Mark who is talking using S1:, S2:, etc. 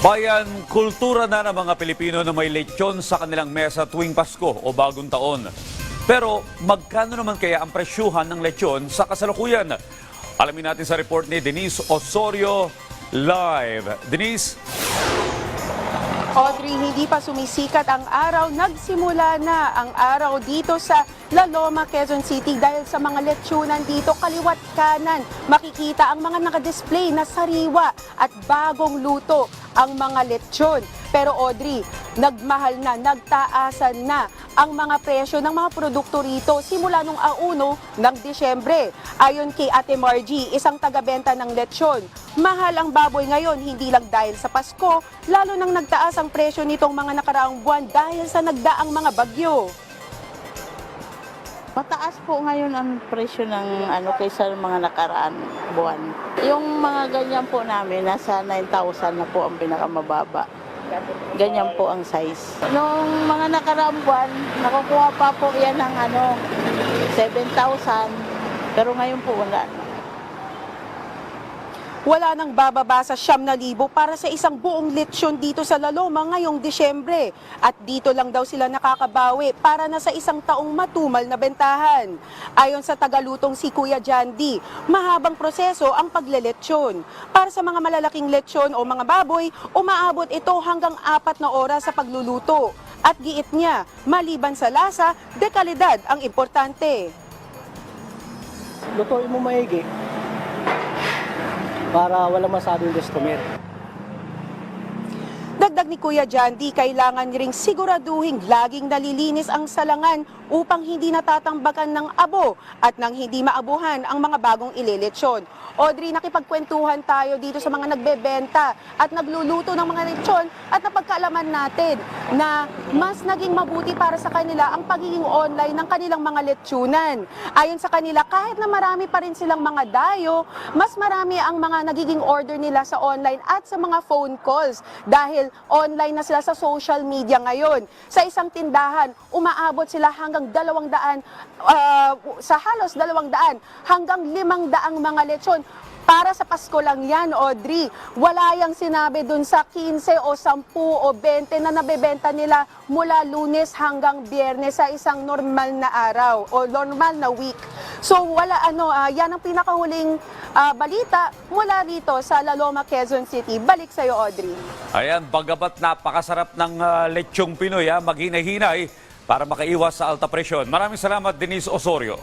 S1: Bayan, kultura na ng mga Pilipino na may lechon sa kanilang mesa tuwing Pasko o Bagong Taon. Pero magkano naman kaya ang presyuhan ng lechon sa kasalukuyan? Alamin natin sa report ni Denise Osorio live. Denise?
S2: Audrey, hindi pa sumisikat ang araw. Nagsimula na ang araw dito sa La Loma, Quezon City dahil sa mga lechonan dito kaliwat kanan. Makikita ang mga nakadisplay na sariwa at bagong luto ang mga lechon. Pero Audrey, nagmahal na, nagtaasan na ang mga presyo ng mga produkto rito simula nung 1 ng Disyembre. Ayon kay Ate Margie, isang taga-benta ng lechon, mahal ang baboy ngayon hindi lang dahil sa Pasko, lalo nang nagtaas ang presyo nitong mga nakaraang buwan dahil sa nagdaang mga bagyo.
S3: Mataas po ngayon ang presyo ng kaysa mga nakaraan buwan. Yung mga ganyan po namin, nasa 9,000 na po ang pinakamababa. Ganyan po ang size. Nung mga nakaraang buwan, nakukuha pa po yan ng 7,000. Pero ngayon po wala na.
S2: Wala nang bababa sa 9,000 para sa isang buong lechon dito sa La Loma ngayong Disyembre. At dito lang daw sila nakakabawi para na sa isang taong matumal na bentahan. Ayon sa tagalutong si Kuya Jandy, mahabang proseso ang paglelechon. Para sa mga malalaking lechon o mga baboy, umaabot ito hanggang 4 na oras sa pagluluto. At giit niya, maliban sa lasa, dekalidad ang importante.
S4: Lutuin mo maigi para walang masyadong customer.
S2: Dagdag ni Kuya Jandy, kailangan ring siguraduhin laging nalilinis ang salangan upang hindi natatambakan ng abo at nang hindi maabuhan ang mga bagong ilelechon. Audrey, nakipagkwentuhan tayo dito sa mga nagbebenta at nagluluto ng mga lechon at napagkaalaman natin na mas naging mabuti para sa kanila ang pagiging online ng kanilang mga lechonan. Ayon sa kanila, kahit na marami pa rin silang mga dayo, mas marami ang mga nagiging order nila sa online at sa mga phone calls dahil online na sila sa social media ngayon. Sa isang tindahan, umaabot sila hanggang 200, sa halos 200 hanggang 500 mga lechon. Para sa Pasko lang yan, Audrey. Wala yang sinabi dun sa 15 o 10 o 20 na nabebenta nila mula Lunes hanggang Biyernes sa isang normal na araw o normal na week. So wala yan ang pinakahuling balita mula rito sa La Loma, Quezon City. Balik sa iyo, Audrey.
S1: Ayan, bagamat napakasarap ng lechong Pinoy, maghinay-hinay para makaiwas sa alta presyon. Maraming salamat, Denise Osorio.